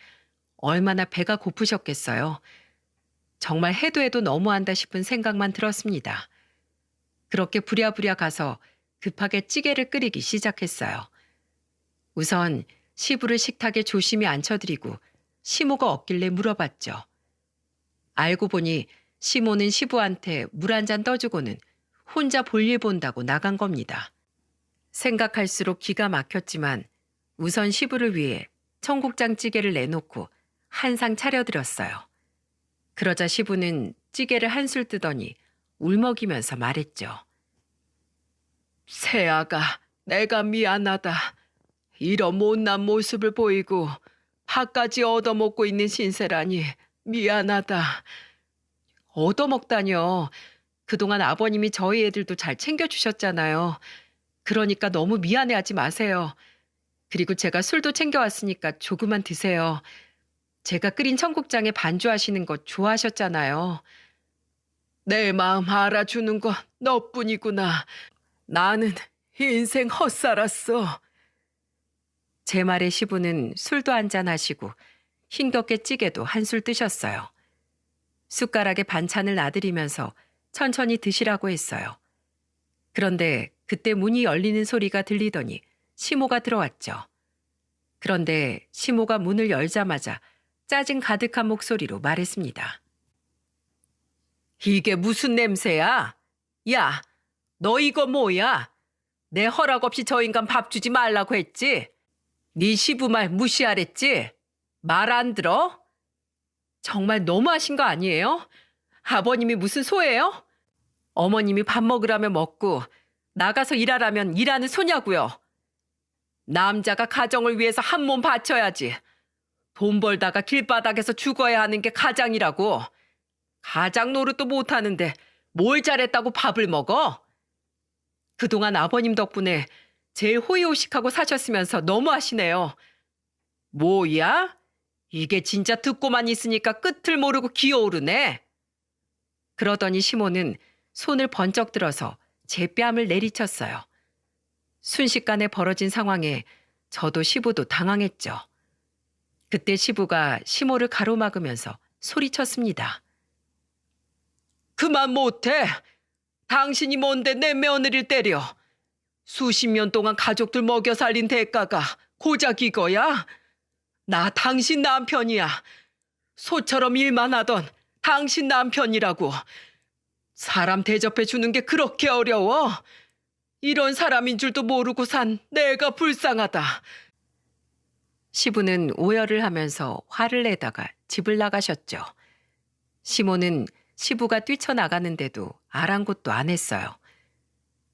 얼마나 배가 고프셨겠어요. 정말 해도 해도 너무한다 싶은 생각만 들었습니다. 그렇게 부랴부랴 가서 급하게 찌개를 끓이기 시작했어요. 우선 시부를 식탁에 조심히 앉혀드리고 시모가 없길래 물어봤죠. 알고 보니 시모는 시부한테 물 한 잔 떠주고는 혼자 볼일 본다고 나간 겁니다. 생각할수록 기가 막혔지만 우선 시부를 위해 청국장 찌개를 내놓고 한 상 차려드렸어요. 그러자 시부는 찌개를 한술 뜨더니 울먹이면서 말했죠. 새아가 내가 미안하다. 이런 못난 모습을 보이고 밥까지 얻어먹고 있는 신세라니 미안하다. 얻어먹다뇨. 그동안 아버님이 저희 애들도 잘 챙겨주셨잖아요. 그러니까 너무 미안해하지 마세요. 그리고 제가 술도 챙겨왔으니까 조금만 드세요. 제가 끓인 청국장에 반주하시는 거 좋아하셨잖아요. 내 마음 알아주는 건 너뿐이구나. 나는 인생 헛살았어. 제 말에 시부는 술도 한잔 하시고 힘겹게 찌개도 한술 뜨셨어요. 숟가락에 반찬을 놔드리면서 천천히 드시라고 했어요. 그런데 그때 문이 열리는 소리가 들리더니 시모가 들어왔죠. 그런데 시모가 문을 열자마자 짜증 가득한 목소리로 말했습니다. 이게 무슨 냄새야? 야, 너 이거 뭐야? 내 허락 없이 저 인간 밥 주지 말라고 했지? 네 시부 말 무시하랬지? 말 안 들어? 정말 너무하신 거 아니에요? 아버님이 무슨 소예요? 어머님이 밥 먹으라면 먹고 나가서 일하라면 일하는 소냐고요. 남자가 가정을 위해서 한 몸 바쳐야지. 돈 벌다가 길바닥에서 죽어야 하는 게 가장이라고. 가장 노릇도 못하는데 뭘 잘했다고 밥을 먹어? 그동안 아버님 덕분에 제일 호의호식하고 사셨으면서 너무하시네요. 뭐야? 이게 진짜 듣고만 있으니까 끝을 모르고 기어오르네. 그러더니 시모는 손을 번쩍 들어서 제 뺨을 내리쳤어요. 순식간에 벌어진 상황에 저도 시부도 당황했죠. 그때 시부가 시모를 가로막으면서 소리쳤습니다. 그만 못해. 당신이 뭔데 내 며느리를 때려. 수십 년 동안 가족들 먹여 살린 대가가 고작 이거야? 나 당신 남편이야. 소처럼 일만 하던 당신 남편이라고. 사람 대접해 주는 게 그렇게 어려워? 이런 사람인 줄도 모르고 산 내가 불쌍하다. 시부는 오열을 하면서 화를 내다가 집을 나가셨죠. 시모는 시부가 뛰쳐나가는데도 아랑곳도 안 했어요.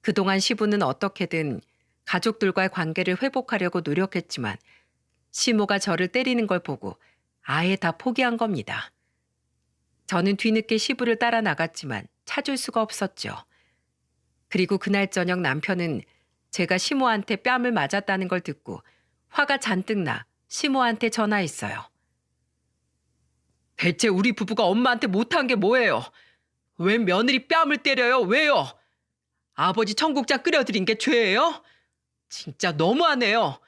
그동안 시부는 어떻게든 가족들과의 관계를 회복하려고 노력했지만 시모가 저를 때리는 걸 보고 아예 다 포기한 겁니다. 저는 뒤늦게 시부를 따라 나갔지만 찾을 수가 없었죠. 그리고 그날 저녁 남편은 제가 시모한테 뺨을 맞았다는 걸 듣고 화가 잔뜩 나 시모한테 전화했어요. 대체 우리 부부가 엄마한테 못한 게 뭐예요? 왜 며느리 뺨을 때려요? 왜요? 아버지 청국장 끓여드린 게 죄예요? 진짜 너무하네요.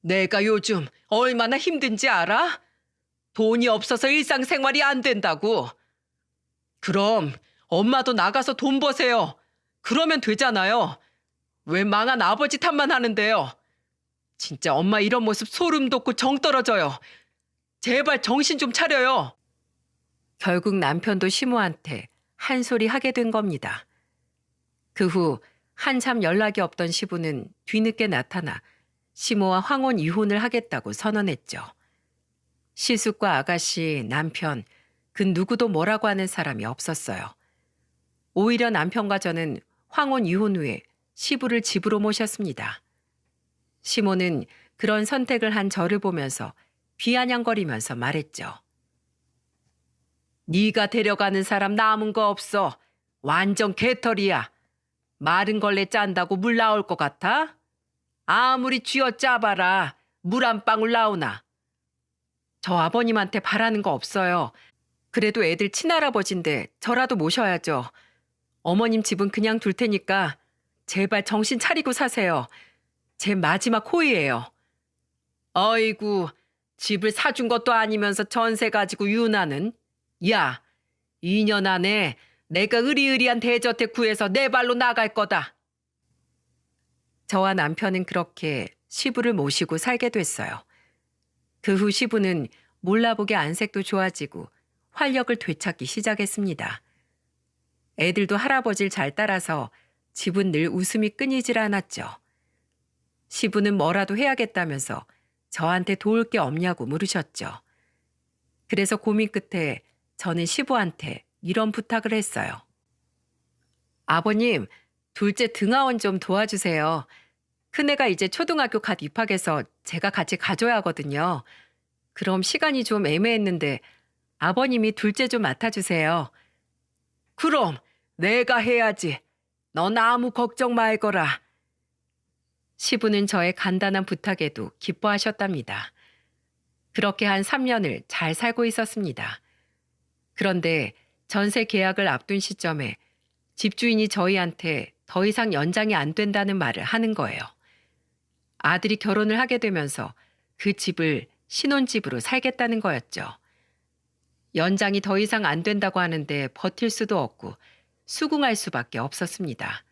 내가 요즘 얼마나 힘든지 알아? 돈이 없어서 일상생활이 안 된다고. 그럼 엄마도 나가서 돈 버세요. 그러면 되잖아요. 왜 망한 아버지 탓만 하는데요? 진짜 엄마 이런 모습 소름 돋고 정 떨어져요. 제발 정신 좀 차려요. 결국 남편도 시모한테 한 소리 하게 된 겁니다. 그 후 한참 연락이 없던 시부는 뒤늦게 나타나 시모와 황혼 이혼을 하겠다고 선언했죠. 시숙과 아가씨, 남편, 그 누구도 뭐라고 하는 사람이 없었어요. 오히려 남편과 저는 황혼 이혼 후에 시부를 집으로 모셨습니다. 시모는 그런 선택을 한 저를 보면서 비아냥거리면서 말했죠. 네가 데려가는 사람 남은 거 없어. 완전 개털이야. 마른 걸레 짠다고 물 나올 것 같아? 아무리 쥐어 짜봐라. 물 한 방울 나오나. 저 아버님한테 바라는 거 없어요. 그래도 애들 친할아버지인데 저라도 모셔야죠. 어머님 집은 그냥 둘 테니까 제발 정신 차리고 사세요. 제 마지막 호의예요. 어이구, 집을 사준 것도 아니면서 전세 가지고 유나는? 야, 2년 안에 내가 의리의리한 대저택 구해서 내 발로 나갈 거다. 저와 남편은 그렇게 시부를 모시고 살게 됐어요. 그 후 시부는 몰라보게 안색도 좋아지고 활력을 되찾기 시작했습니다. 애들도 할아버지를 잘 따라서 집은 늘 웃음이 끊이질 않았죠. 시부는 뭐라도 해야겠다면서 저한테 도울 게 없냐고 물으셨죠. 그래서 고민 끝에 저는 시부한테 이런 부탁을 했어요. 아버님, 둘째 등하원 좀 도와주세요. 큰애가 이제 초등학교 갓 입학해서 제가 같이 가줘야 하거든요. 그럼 시간이 좀 애매했는데 아버님이 둘째 좀 맡아주세요. 그럼 내가 해야지. 넌 아무 걱정 말거라. 시부는 저의 간단한 부탁에도 기뻐하셨답니다. 그렇게 한 3년을 잘 살고 있었습니다. 그런데 전세 계약을 앞둔 시점에 집주인이 저희한테 더 이상 연장이 안 된다는 말을 하는 거예요. 아들이 결혼을 하게 되면서 그 집을 신혼집으로 살겠다는 거였죠. 연장이 더 이상 안 된다고 하는데 버틸 수도 없고 수긍할 수밖에 없었습니다.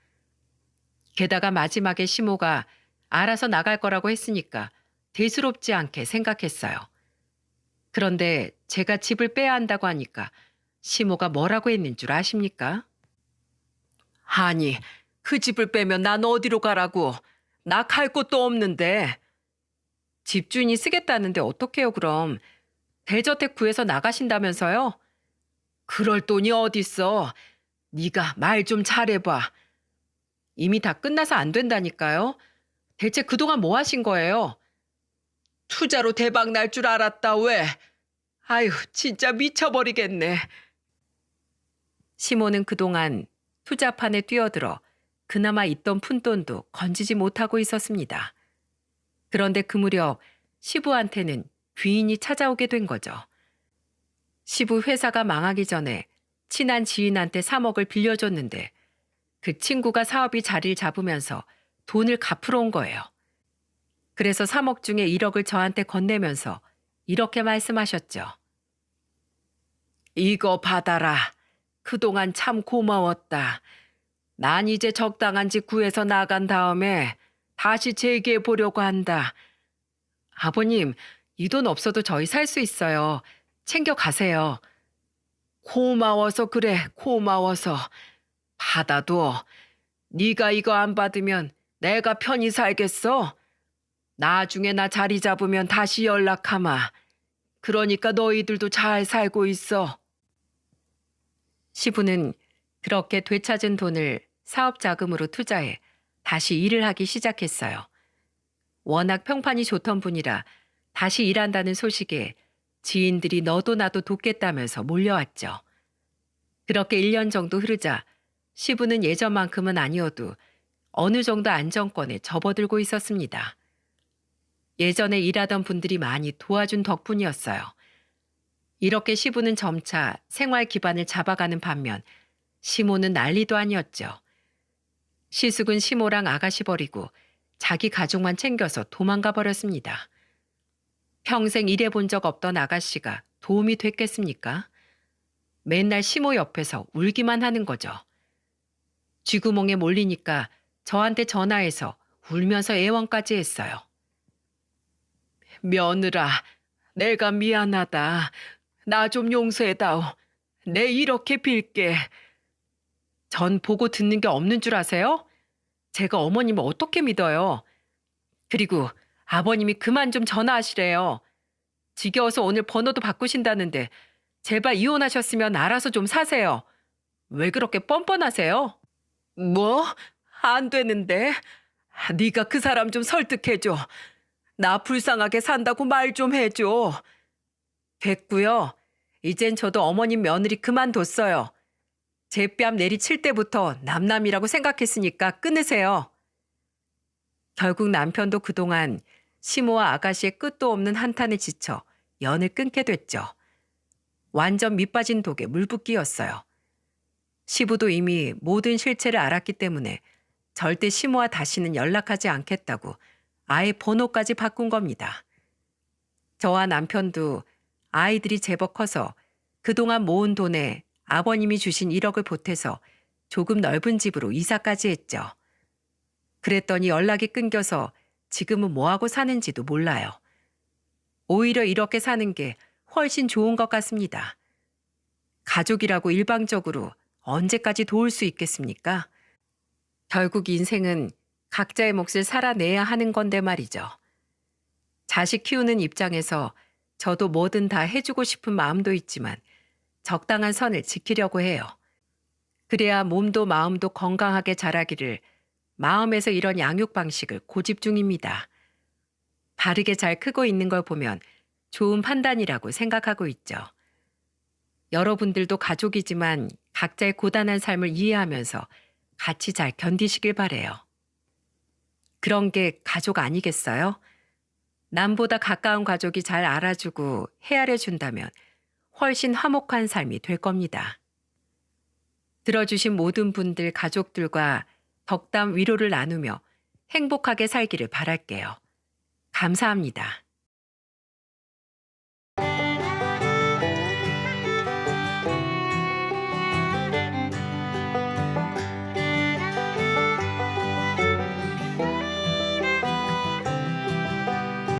게다가 마지막에 시모가 알아서 나갈 거라고 했으니까 대수롭지 않게 생각했어요. 그런데 제가 집을 빼야 한다고 하니까 시모가 뭐라고 했는 줄 아십니까? 아니, 그 집을 빼면 난 어디로 가라고? 나 갈 곳도 없는데. 집주인이 쓰겠다는데 어떡해요 그럼? 대저택 구해서 나가신다면서요? 그럴 돈이 어딨어. 네가 말 좀 잘해봐. 이미 다 끝나서 안 된다니까요. 대체 그동안 뭐 하신 거예요? 투자로 대박 날 줄 알았다 왜? 아유 진짜 미쳐버리겠네. 시모는 그동안 투자판에 뛰어들어 그나마 있던 푼돈도 건지지 못하고 있었습니다. 그런데 그 무렵 시부한테는 귀인이 찾아오게 된 거죠. 시부 회사가 망하기 전에 친한 지인한테 3억을 빌려줬는데 그 친구가 사업이 자리를 잡으면서 돈을 갚으러 온 거예요. 그래서 3억 중에 1억을 저한테 건네면서 이렇게 말씀하셨죠. 이거 받아라. 그동안 참 고마웠다. 난 이제 적당한 집 구해서 나간 다음에 다시 재기해 보려고 한다. 아버님, 이 돈 없어도 저희 살 수 있어요. 챙겨 가세요. 고마워서 그래, 고마워서. 받아도 네가 이거 안 받으면 내가 편히 살겠어? 나중에 나 자리 잡으면 다시 연락하마. 그러니까 너희들도 잘 살고 있어. 시부는 그렇게 되찾은 돈을 사업 자금으로 투자해 다시 일을 하기 시작했어요. 워낙 평판이 좋던 분이라 다시 일한다는 소식에 지인들이 너도 나도 돕겠다면서 몰려왔죠. 그렇게 1년 정도 흐르자 시부는 예전만큼은 아니어도 어느 정도 안정권에 접어들고 있었습니다. 예전에 일하던 분들이 많이 도와준 덕분이었어요. 이렇게 시부는 점차 생활 기반을 잡아가는 반면 시모는 난리도 아니었죠. 시숙은 시모랑 아가씨 버리고 자기 가족만 챙겨서 도망가 버렸습니다. 평생 일해본 적 없던 아가씨가 도움이 됐겠습니까? 맨날 시모 옆에서 울기만 하는 거죠. 쥐구멍에 몰리니까 저한테 전화해서 울면서 애원까지 했어요. 며느라, 내가 미안하다. 나 좀 용서해다오. 내 이렇게 빌게. 전 보고 듣는 게 없는 줄 아세요? 제가 어머님을 어떻게 믿어요? 그리고 아버님이 그만 좀 전화하시래요. 지겨워서 오늘 번호도 바꾸신다는데 제발 이혼하셨으면 알아서 좀 사세요. 왜 그렇게 뻔뻔하세요? 뭐? 안 되는데. 네가 그 사람 좀 설득해줘. 나 불쌍하게 산다고 말 좀 해줘. 됐고요. 이젠 저도 어머님 며느리 그만뒀어요. 제 뺨 내리칠 때부터 남남이라고 생각했으니까 끊으세요. 결국 남편도 그동안 시모와 아가씨의 끝도 없는 한탄에 지쳐 연을 끊게 됐죠. 완전 밑빠진 독에 물붓기였어요. 시부도 이미 모든 실체를 알았기 때문에 절대 시모와 다시는 연락하지 않겠다고 아예 번호까지 바꾼 겁니다. 저와 남편도 아이들이 제법 커서 그동안 모은 돈에 아버님이 주신 1억을 보태서 조금 넓은 집으로 이사까지 했죠. 그랬더니 연락이 끊겨서 지금은 뭐하고 사는지도 몰라요. 오히려 이렇게 사는 게 훨씬 좋은 것 같습니다. 가족이라고 일방적으로 언제까지 도울 수 있겠습니까? 결국 인생은 각자의 몫을 살아내야 하는 건데 말이죠. 자식 키우는 입장에서 저도 뭐든 다 해주고 싶은 마음도 있지만 적당한 선을 지키려고 해요. 그래야 몸도 마음도 건강하게 자라기를 마음에서 이런 양육 방식을 고집 중입니다. 바르게 잘 크고 있는 걸 보면 좋은 판단이라고 생각하고 있죠. 여러분들도 가족이지만 각자의 고단한 삶을 이해하면서 같이 잘 견디시길 바래요. 그런 게 가족 아니겠어요? 남보다 가까운 가족이 잘 알아주고 헤아려 준다면 훨씬 화목한 삶이 될 겁니다. 들어주신 모든 분들 가족들과 덕담 위로를 나누며 행복하게 살기를 바랄게요. 감사합니다.